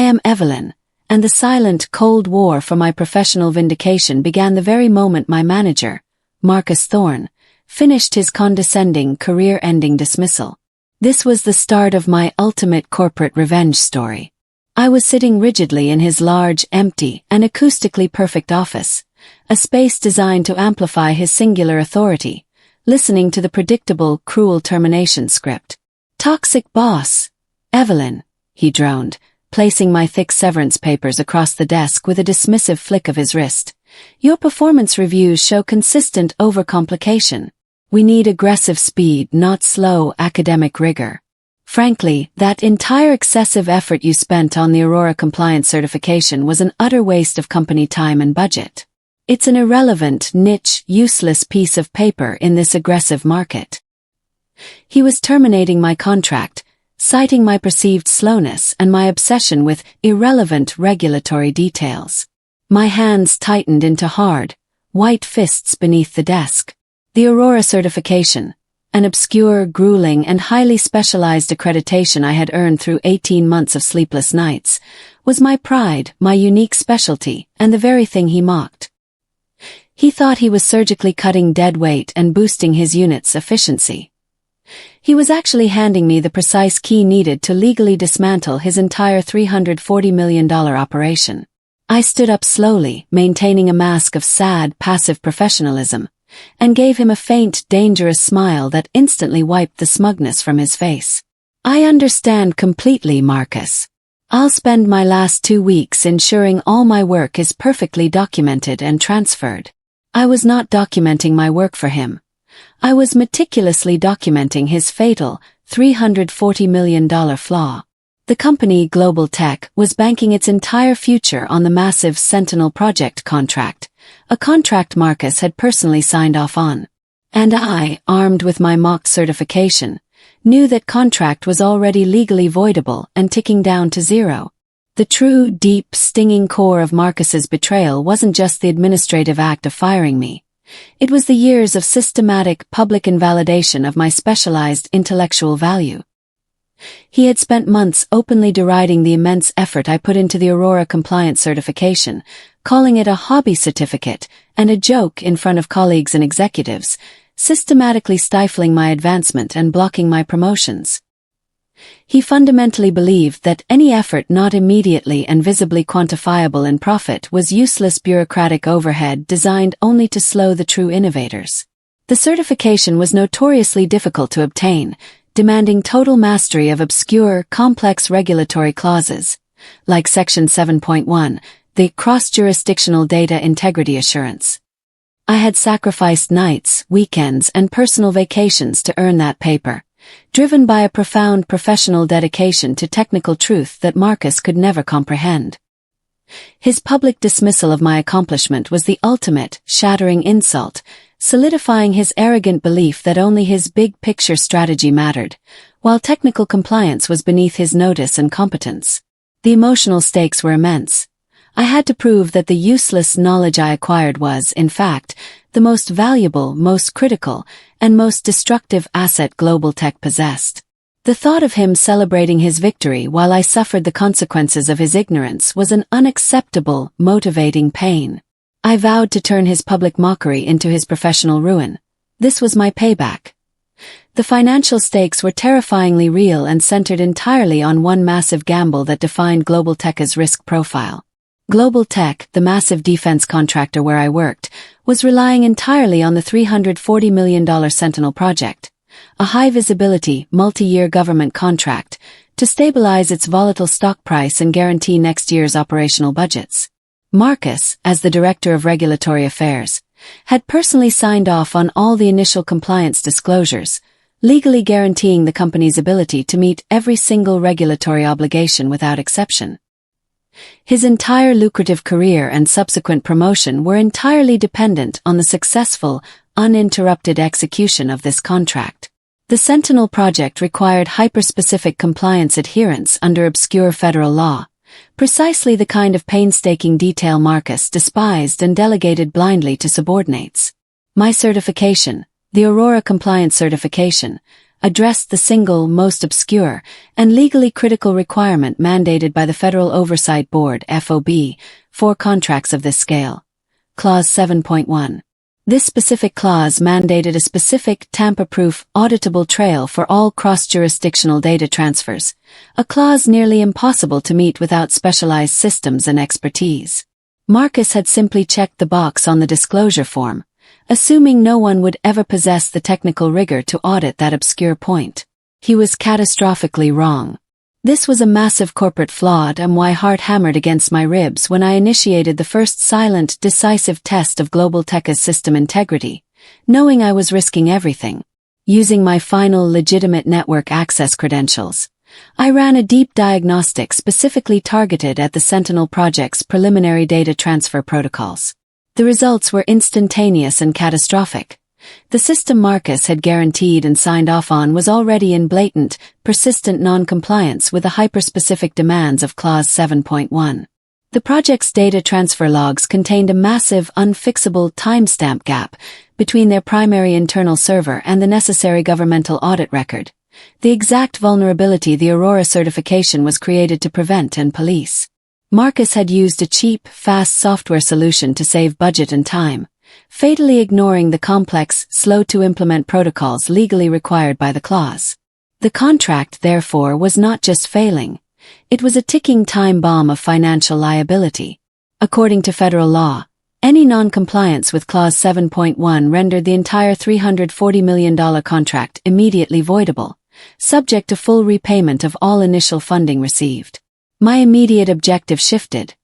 am Evelyn, and the silent, cold war for my professional vindication began the very moment my manager, Marcus Thorne, finished his condescending, career-ending dismissal. This was the start of my ultimate corporate revenge story. I was sitting rigidly in his large, empty, and acoustically perfect office, a space designed to amplify his singular authority, listening to the predictable, cruel termination script. "Toxic boss. Evelyn," he droned, placing my thick severance papers across the desk with a dismissive flick of his wrist. "Your performance reviews show consistent overcomplication. We need aggressive speed, not slow academic rigor. Frankly, that entire excessive effort you spent on the Aurora compliance certification was an utter waste of company time and budget. It's an irrelevant, niche, useless piece of paper in this aggressive market." He was terminating my contract, citing my perceived slowness and my obsession with irrelevant regulatory details. My hands tightened into hard, white fists beneath the desk. The Aurora certification, an obscure, grueling, and highly specialized accreditation I had earned through 18 months of sleepless nights, was my pride, my unique specialty, and the very thing he mocked. He thought he was surgically cutting dead weight and boosting his unit's efficiency. He was actually handing me the precise key needed to legally dismantle his entire $340 million operation. I stood up slowly, maintaining a mask of sad, passive professionalism, and gave him a faint, dangerous smile that instantly wiped the smugness from his face. "I understand completely, Marcus. I'll spend my last 2 weeks ensuring all my work is perfectly documented and transferred." I was not documenting my work for him. I was meticulously documenting his fatal, $340 million flaw. The company, Global Tech, was banking its entire future on the massive Sentinel project contract, a contract Marcus had personally signed off on. And I, armed with my mock certification, knew that contract was already legally voidable and ticking down to zero. The true, deep, stinging core of Marcus's betrayal wasn't just the administrative act of firing me. It was the years of systematic, public invalidation of my specialized intellectual value. He had spent months openly deriding the immense effort I put into the Aurora compliance certification, calling it a hobby certificate and a joke in front of colleagues and executives, systematically stifling my advancement and blocking my promotions. He fundamentally believed that any effort not immediately and visibly quantifiable in profit was useless bureaucratic overhead designed only to slow the true innovators. The certification was notoriously difficult to obtain, demanding total mastery of obscure, complex regulatory clauses, like Section 7.1, the Cross-Jurisdictional Data Integrity Assurance. I had sacrificed nights, weekends, and personal vacations to earn that paper, driven by a profound professional dedication to technical truth that Marcus could never comprehend. His public dismissal of my accomplishment was the ultimate, shattering insult, solidifying his arrogant belief that only his big-picture strategy mattered, while technical compliance was beneath his notice and competence. The emotional stakes were immense. I had to prove that the useless knowledge I acquired was, in fact, the most valuable, most critical, and most destructive asset Global Tech possessed. The thought of him celebrating his victory while I suffered the consequences of his ignorance was an unacceptable, motivating pain. I vowed to turn his public mockery into his professional ruin. This was my payback. The financial stakes were terrifyingly real and centered entirely on one massive gamble that defined Global Tech's risk profile. Global Tech, the massive defense contractor where I worked, was relying entirely on the $340 million Sentinel project, a high-visibility, multi-year government contract, to stabilize its volatile stock price and guarantee next year's operational budgets. Marcus, as the Director of Regulatory Affairs, had personally signed off on all the initial compliance disclosures, legally guaranteeing the company's ability to meet every single regulatory obligation without exception. His entire lucrative career and subsequent promotion were entirely dependent on the successful, uninterrupted execution of this contract. The Sentinel project required hyper-specific compliance adherence under obscure federal law, precisely the kind of painstaking detail Marcus despised and delegated blindly to subordinates. My certification, the Aurora Compliance Certification, addressed the single, most obscure, and legally critical requirement mandated by the Federal Oversight Board (FOB) for contracts of this scale. Clause 7.1. This specific clause mandated a specific, tamper-proof, auditable trail for all cross-jurisdictional data transfers, a clause nearly impossible to meet without specialized systems and expertise. Marcus had simply checked the box on the disclosure form, assuming no one would ever possess the technical rigor to audit that obscure point. He was catastrophically wrong. This was a massive corporate flaw and why heart hammered against my ribs when I initiated the first silent, decisive test of Global Tech's system integrity, knowing I was risking everything. Using my final legitimate network access credentials, I ran a deep diagnostic specifically targeted at the Sentinel project's preliminary data transfer protocols. The results were instantaneous and catastrophic. The system Marcus had guaranteed and signed off on was already in blatant, persistent non-compliance with the hyper-specific demands of Clause 7.1. The project's data transfer logs contained a massive, unfixable timestamp gap between their primary internal server and the necessary governmental audit record, the exact vulnerability the Aurora certification was created to prevent and police. Marcus had used a cheap, fast software solution to save budget and time, fatally ignoring the complex, slow-to-implement protocols legally required by the clause. The contract, therefore, was not just failing. It was a ticking time bomb of financial liability. According to federal law, any non-compliance with Clause 7.1 rendered the entire $340 million contract immediately voidable, subject to full repayment of all initial funding received. My immediate objective shifted.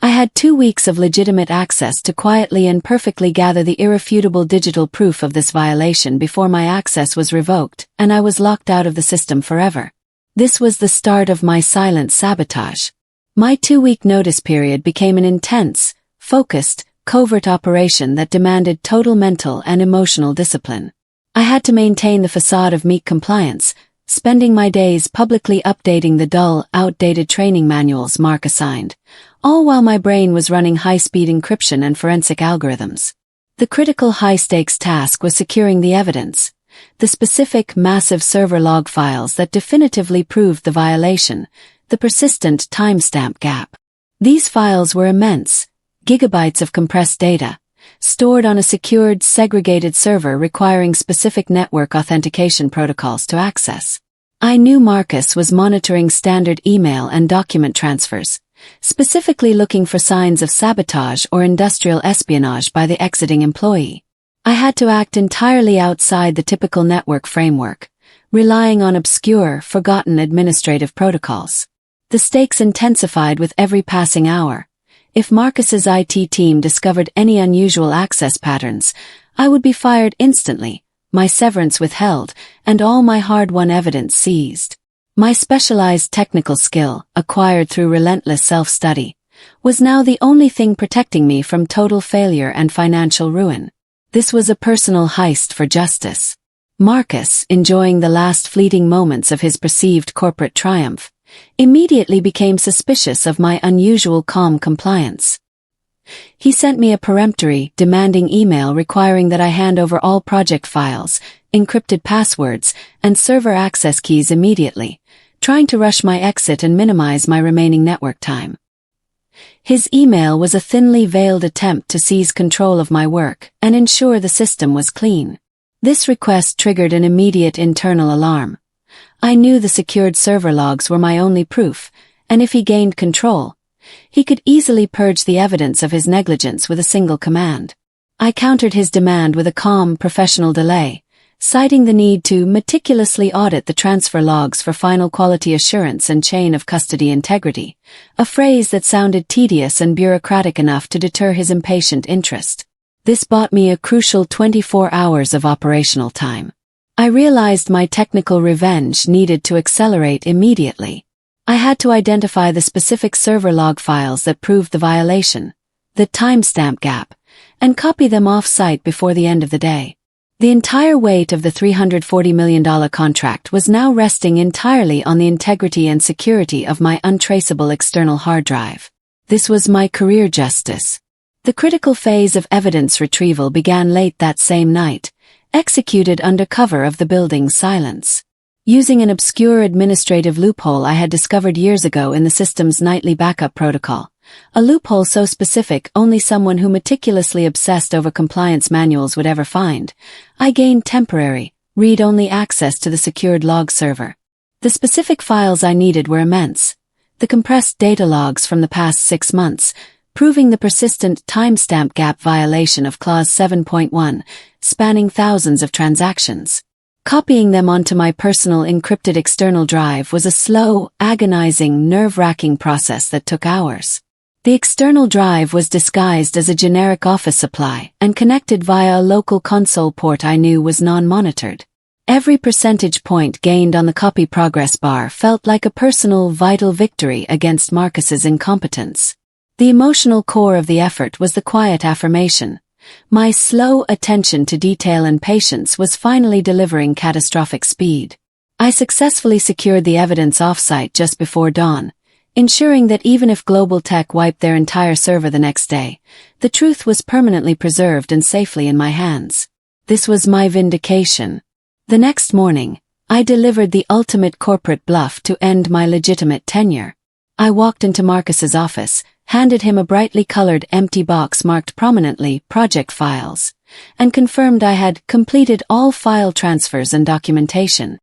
I had 2 weeks of legitimate access to quietly and perfectly gather the irrefutable digital proof of this violation before my access was revoked and I was locked out of the system forever. This was the start of my silent sabotage. My 2-week notice period became an intense, focused, covert operation that demanded total mental and emotional discipline. I had to maintain the facade of meek compliance, spending my days publicly updating the dull, outdated training manuals Mark assigned, all while my brain was running high-speed encryption and forensic algorithms. The critical high-stakes task was securing the evidence, the specific, massive server log files that definitively proved the violation, the persistent timestamp gap. These files were immense, gigabytes of compressed data, stored on a secured, segregated server requiring specific network authentication protocols to access. I knew Marcus was monitoring standard email and document transfers, specifically looking for signs of sabotage or industrial espionage by the exiting employee. I had to act entirely outside the typical network framework, relying on obscure, forgotten administrative protocols. The stakes intensified with every passing hour. If Marcus's IT team discovered any unusual access patterns, I would be fired instantly, my severance withheld, and all my hard-won evidence seized. My specialized technical skill, acquired through relentless self-study, was now the only thing protecting me from total failure and financial ruin. This was a personal heist for justice. Marcus, enjoying the last fleeting moments of his perceived corporate triumph, immediately became suspicious of my unusual calm compliance. He sent me a peremptory, demanding email requiring that I hand over all project files, encrypted passwords, and server access keys immediately, trying to rush my exit and minimize my remaining network time. His email was a thinly veiled attempt to seize control of my work and ensure the system was clean. This request triggered an immediate internal alarm. I knew the secured server logs were my only proof, and if he gained control, he could easily purge the evidence of his negligence with a single command. I countered his demand with a calm, professional delay, citing the need to meticulously audit the transfer logs for final quality assurance and chain of custody integrity, a phrase that sounded tedious and bureaucratic enough to deter his impatient interest. This bought me a crucial 24 hours of operational time. I realized my technical revenge needed to accelerate immediately. I had to identify the specific server log files that proved the violation, the timestamp gap, and copy them off-site before the end of the day. The entire weight of the $340 million contract was now resting entirely on the integrity and security of my untraceable external hard drive. This was my career justice. The critical phase of evidence retrieval began late that same night, executed under cover of the building's silence. Using an obscure administrative loophole I had discovered years ago in the system's nightly backup protocol, a loophole so specific only someone who meticulously obsessed over compliance manuals would ever find, I gained temporary, read-only access to the secured log server. The specific files I needed were immense. The compressed data logs from the past 6 months, proving the persistent timestamp gap violation of Clause 7.1, spanning thousands of transactions. Copying them onto my personal encrypted external drive was a slow, agonizing, nerve-wracking process that took hours. The external drive was disguised as a generic office supply and connected via a local console port I knew was non-monitored. Every percentage point gained on the copy progress bar felt like a personal, vital victory against Marcus's incompetence. The emotional core of the effort was the quiet affirmation. My slow attention to detail and patience was finally delivering catastrophic speed. I successfully secured the evidence off-site just before dawn, ensuring that even if Global Tech wiped their entire server the next day, the truth was permanently preserved and safely in my hands. This was my vindication. The next morning, I delivered the ultimate corporate bluff to end my legitimate tenure. I walked into Marcus's office, handed him a brightly colored empty box marked prominently Project Files, and confirmed I had completed all file transfers and documentation.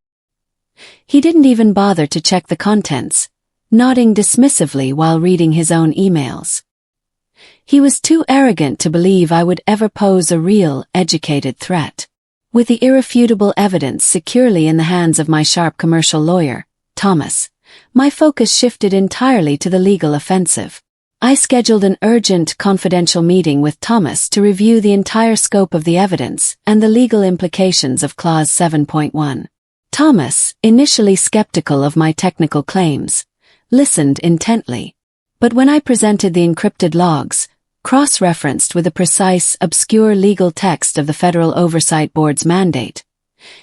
He didn't even bother to check the contents, nodding dismissively while reading his own emails. He was too arrogant to believe I would ever pose a real, educated threat. With the irrefutable evidence securely in the hands of my sharp commercial lawyer, Thomas, my focus shifted entirely to the legal offensive. I scheduled an urgent, confidential meeting with Thomas to review the entire scope of the evidence and the legal implications of Clause 7.1. Thomas, initially skeptical of my technical claims, listened intently. But when I presented the encrypted logs, cross-referenced with the precise, obscure legal text of the Federal Oversight Board's mandate,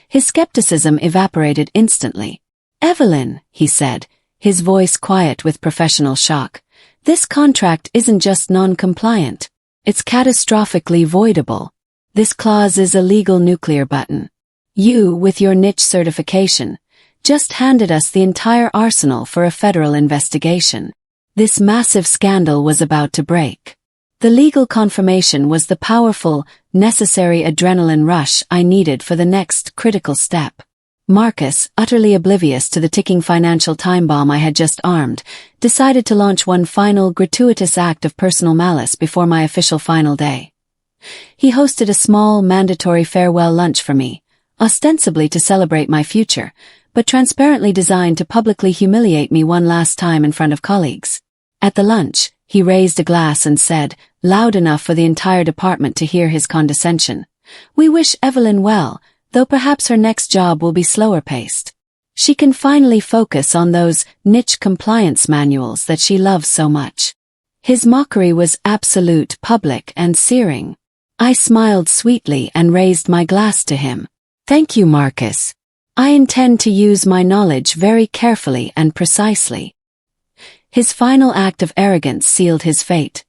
his skepticism evaporated instantly. "Evelyn," he said, his voice quiet with professional shock, "this contract isn't just non-compliant. It's catastrophically voidable. This clause is a legal nuclear button. You, with your niche certification, just handed us the entire arsenal for a federal investigation." This massive scandal was about to break. The legal confirmation was the powerful, necessary adrenaline rush I needed for the next critical step. Marcus, utterly oblivious to the ticking financial time bomb I had just armed, decided to launch one final gratuitous act of personal malice before my official final day. He hosted a small, mandatory farewell lunch for me, ostensibly to celebrate my future, but transparently designed to publicly humiliate me one last time in front of colleagues. At the lunch, he raised a glass and said, loud enough for the entire department to hear his condescension, "We wish Evelyn well, though perhaps her next job will be slower paced. She can finally focus on those niche compliance manuals that she loves so much." His mockery was absolute, public, and searing. I smiled sweetly and raised my glass to him. "Thank you, Marcus. I intend to use my knowledge very carefully and precisely." His final act of arrogance sealed his fate.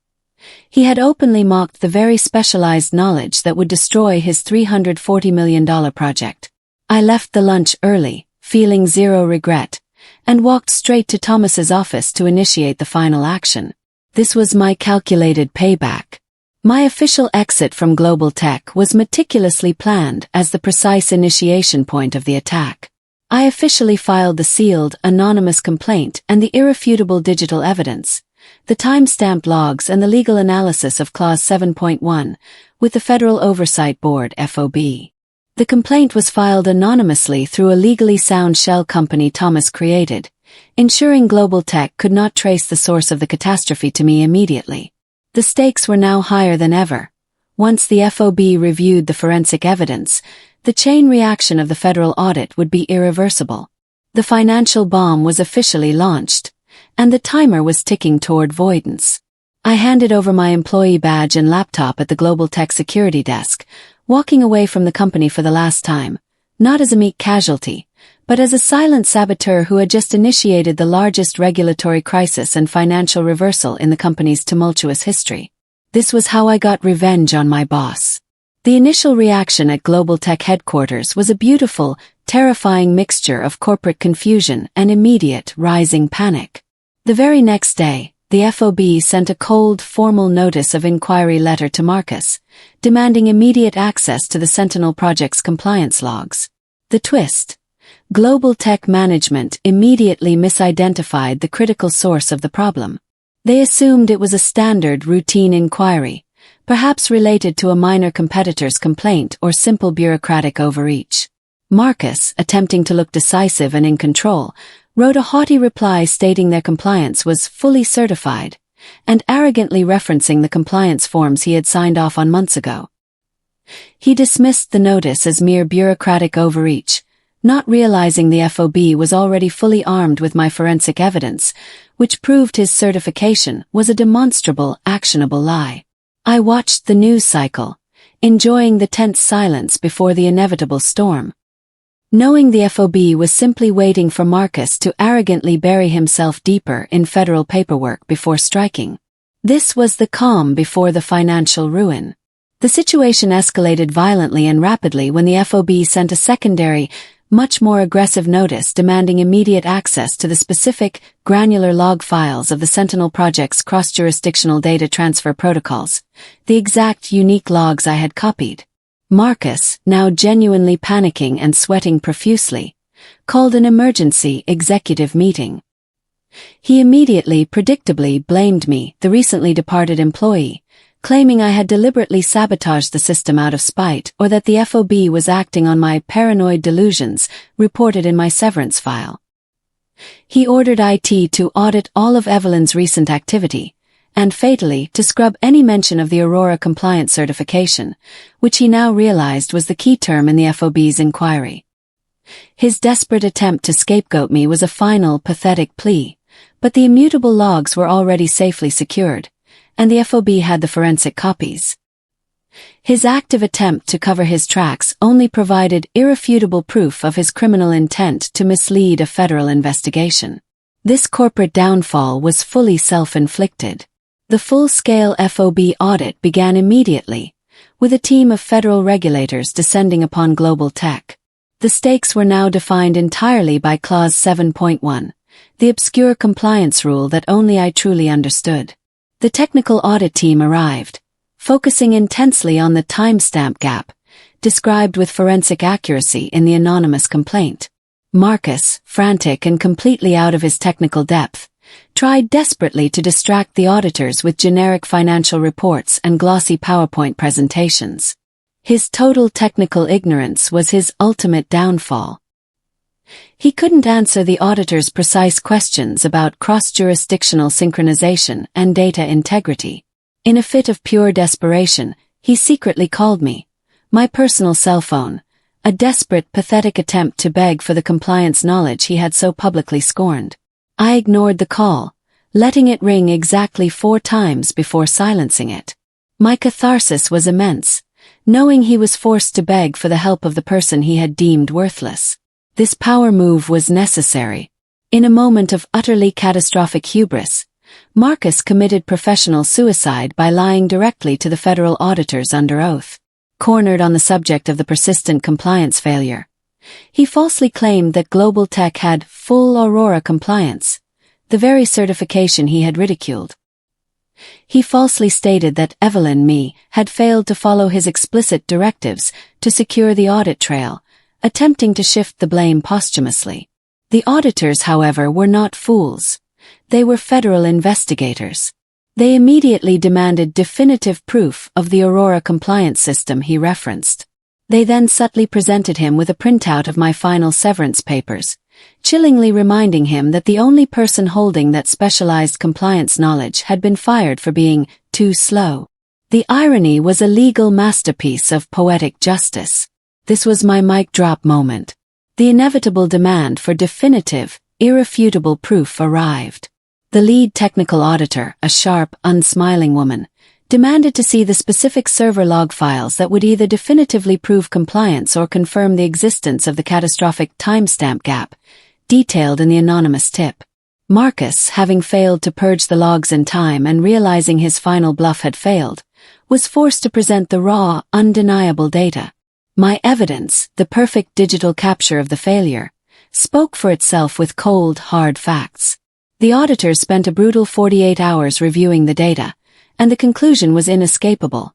He had openly mocked the very specialized knowledge that would destroy his $340 million project. I left the lunch early, feeling zero regret, and walked straight to Thomas's office to initiate the final action. This was my calculated payback. My official exit from Global Tech was meticulously planned as the precise initiation point of the attack. I officially filed the sealed, anonymous complaint and the irrefutable digital evidence, the timestamp logs and the legal analysis of Clause 7.1, with the Federal Oversight Board (FOB). The complaint was filed anonymously through a legally sound shell company Thomas created, ensuring Global Tech could not trace the source of the catastrophe to me immediately. The stakes were now higher than ever. Once the FOB reviewed the forensic evidence, the chain reaction of the federal audit would be irreversible. The financial bomb was officially launched, and the timer was ticking toward voidance. I handed over my employee badge and laptop at the Global Tech security desk, walking away from the company for the last time, not as a meek casualty, but as a silent saboteur who had just initiated the largest regulatory crisis and financial reversal in the company's tumultuous history. This was how I got revenge on my boss. The initial reaction at Global Tech headquarters was a beautiful, terrifying mixture of corporate confusion and immediate, rising panic. The very next day, the FOB sent a cold, formal notice of inquiry letter to Marcus, demanding immediate access to the Sentinel project's compliance logs. The twist: Global Tech management immediately misidentified the critical source of the problem. They assumed it was a standard, routine inquiry, perhaps related to a minor competitor's complaint or simple bureaucratic overreach. Marcus, attempting to look decisive and in control, wrote a haughty reply stating their compliance was fully certified, and arrogantly referencing the compliance forms he had signed off on months ago. He dismissed the notice as mere bureaucratic overreach, not realizing the FOB was already fully armed with my forensic evidence, which proved his certification was a demonstrable, actionable lie. I watched the news cycle, enjoying the tense silence before the inevitable storm. Knowing the FOB was simply waiting for Marcus to arrogantly bury himself deeper in federal paperwork before striking. This was the calm before the financial ruin. The situation escalated violently and rapidly when the FOB sent a secondary, much more aggressive notice demanding immediate access to the specific, granular log files of the Sentinel project's cross-jurisdictional data transfer protocols, the exact unique logs I had copied. Marcus, now genuinely panicking and sweating profusely, called an emergency executive meeting. He immediately, predictably, blamed me, the recently departed employee, claiming I had deliberately sabotaged the system out of spite or that the FOB was acting on my paranoid delusions reported in my severance file. He ordered IT to audit all of Evelyn's recent activity, and fatally to scrub any mention of the Aurora compliance certification, which he now realized was the key term in the FOB's inquiry. His desperate attempt to scapegoat me was a final, pathetic plea, but the immutable logs were already safely secured, and the FOB had the forensic copies. His active attempt to cover his tracks only provided irrefutable proof of his criminal intent to mislead a federal investigation. This corporate downfall was fully self-inflicted. The full-scale FOB audit began immediately, with a team of federal regulators descending upon Global Tech. The stakes were now defined entirely by Clause 7.1, the obscure compliance rule that only I truly understood. The technical audit team arrived, focusing intensely on the timestamp gap, described with forensic accuracy in the anonymous complaint. Marcus, frantic and completely out of his technical depth, tried desperately to distract the auditors with generic financial reports and glossy PowerPoint presentations. His total technical ignorance was his ultimate downfall. He couldn't answer the auditor's precise questions about cross-jurisdictional synchronization and data integrity. In a fit of pure desperation, he secretly called me, my personal cell phone, a desperate, pathetic attempt to beg for the compliance knowledge he had so publicly scorned. I ignored the call, letting it ring exactly 4 times before silencing it. My catharsis was immense, knowing he was forced to beg for the help of the person he had deemed worthless. This power move was necessary. In a moment of utterly catastrophic hubris, Marcus committed professional suicide by lying directly to the federal auditors under oath. Cornered on the subject of the persistent compliance failure, he falsely claimed that Global Tech had full Aurora compliance, the very certification he had ridiculed. He falsely stated that Evelyn Me had failed to follow his explicit directives to secure the audit trail, attempting to shift the blame posthumously. The auditors, however, were not fools. They were federal investigators. They immediately demanded definitive proof of the Aurora compliance system he referenced. They then subtly presented him with a printout of my final severance papers, chillingly reminding him that the only person holding that specialized compliance knowledge had been fired for being too slow. The irony was a legal masterpiece of poetic justice. This was my mic drop moment. The inevitable demand for definitive, irrefutable proof arrived. The lead technical auditor, a sharp, unsmiling woman, demanded to see the specific server log files that would either definitively prove compliance or confirm the existence of the catastrophic timestamp gap, detailed in the anonymous tip. Marcus, having failed to purge the logs in time and realizing his final bluff had failed, was forced to present the raw, undeniable data. My evidence, the perfect digital capture of the failure, spoke for itself with cold, hard facts. The auditors spent a brutal 48 hours reviewing the data, and the conclusion was inescapable.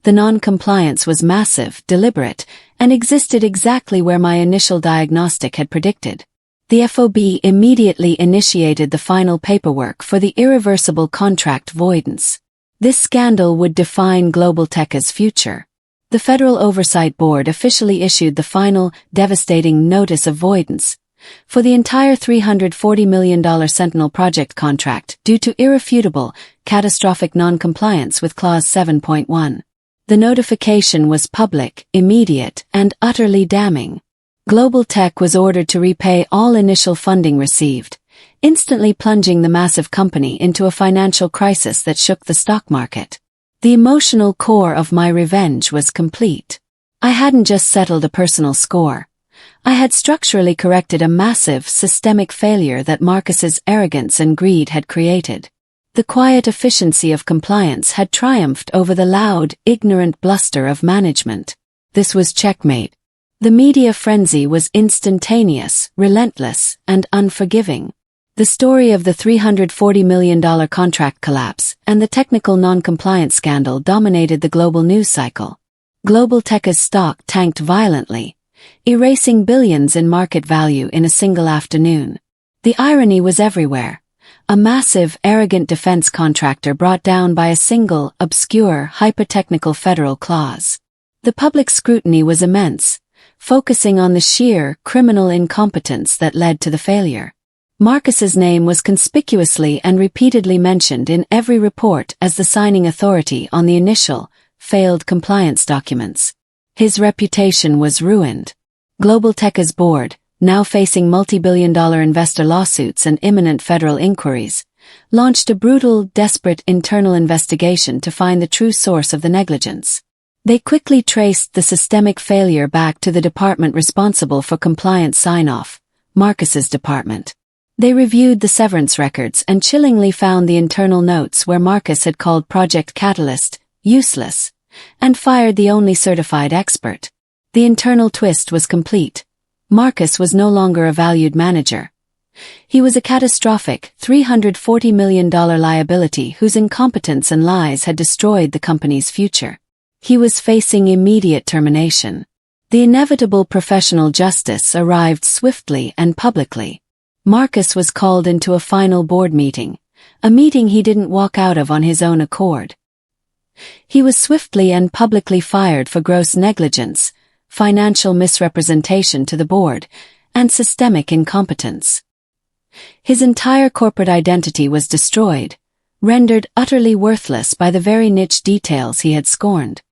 The non-compliance was massive, deliberate, and existed exactly where my initial diagnostic had predicted. The FOB immediately initiated the final paperwork for the irreversible contract voidance. This scandal would define Global Tech's future. The Federal Oversight Board officially issued the final, devastating notice of voidance for the entire $340 million Sentinel project contract due to irrefutable, catastrophic non-compliance with Clause 7.1. The notification was public, immediate, and utterly damning. Global Tech was ordered to repay all initial funding received, instantly plunging the massive company into a financial crisis that shook the stock market. The emotional core of my revenge was complete. I hadn't just settled a personal score. I had structurally corrected a massive, systemic failure that Marcus's arrogance and greed had created. The quiet efficiency of compliance had triumphed over the loud, ignorant bluster of management. This was checkmate. The media frenzy was instantaneous, relentless, and unforgiving. The story of the $340 million contract collapse and the technical non-compliance scandal dominated the global news cycle. Global Tech's stock tanked violently, erasing billions in market value in a single afternoon. The irony was everywhere. A massive, arrogant defense contractor brought down by a single, obscure, hyper-technical federal clause. The public scrutiny was immense, focusing on the sheer, criminal incompetence that led to the failure. Marcus's name was conspicuously and repeatedly mentioned in every report as the signing authority on the initial, failed compliance documents. His reputation was ruined. Global Tech's board, now facing multi-billion-dollar investor lawsuits and imminent federal inquiries, launched a brutal, desperate internal investigation to find the true source of the negligence. They quickly traced the systemic failure back to the department responsible for compliance sign-off, Marcus's department. They reviewed the severance records and chillingly found the internal notes where Marcus had called Project Catalyst useless and fired the only certified expert. The internal twist was complete. Marcus was no longer a valued manager. He was a catastrophic, $340 million liability whose incompetence and lies had destroyed the company's future. He was facing immediate termination. The inevitable professional justice arrived swiftly and publicly. Marcus was called into a final board meeting, a meeting he didn't walk out of on his own accord. He was swiftly and publicly fired for gross negligence, financial misrepresentation to the board, and systemic incompetence. His entire corporate identity was destroyed, rendered utterly worthless by the very niche details he had scorned.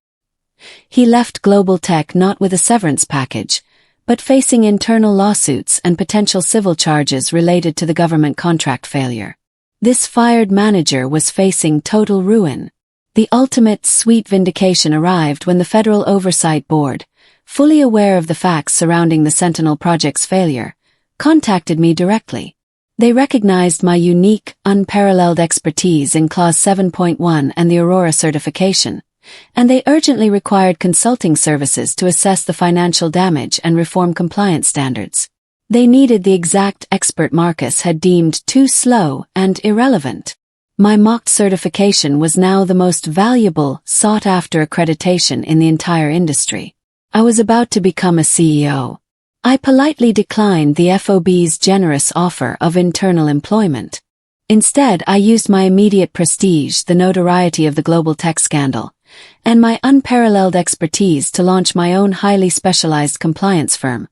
He left Global Tech not with a severance package, but facing internal lawsuits and potential civil charges related to the government contract failure. This fired manager was facing total ruin. The ultimate, sweet vindication arrived when the Federal Oversight Board, fully aware of the facts surrounding the Sentinel project's failure, contacted me directly. They recognized my unique, unparalleled expertise in Clause 7.1 and the Aurora certification, and they urgently required consulting services to assess the financial damage and reform compliance standards. They needed the exact expert Marcus had deemed too slow and irrelevant. My mocked certification was now the most valuable, sought-after accreditation in the entire industry. I was about to become a CEO. I politely declined the FOB's generous offer of internal employment. Instead, I used my immediate prestige, the notoriety of the Global Tech scandal, and my unparalleled expertise to launch my own highly specialized compliance firm,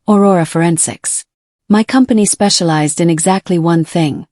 Aurora Forensics. My company specialized in exactly one thing: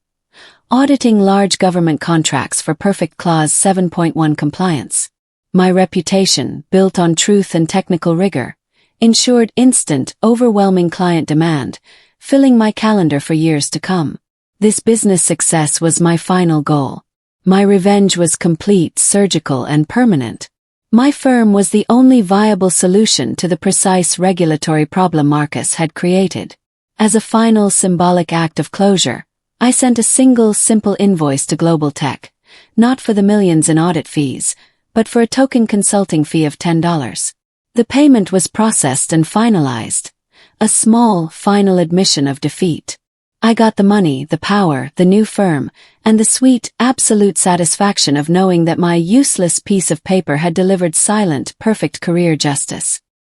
auditing large government contracts for perfect Clause 7.1 compliance. My reputation, built on truth and technical rigor, ensured instant, overwhelming client demand, filling my calendar for years to come. This business success was my final goal. My revenge was complete, surgical, and permanent. My firm was the only viable solution to the precise regulatory problem Marcus had created. As a final symbolic act of closure, I sent a single simple invoice to Global Tech, not for the millions in audit fees, but for a token consulting fee of $10. The payment was processed and finalized. A small, final admission of defeat. I got the money, the power, the new firm, and the sweet, absolute satisfaction of knowing that my useless piece of paper had delivered silent, perfect career justice.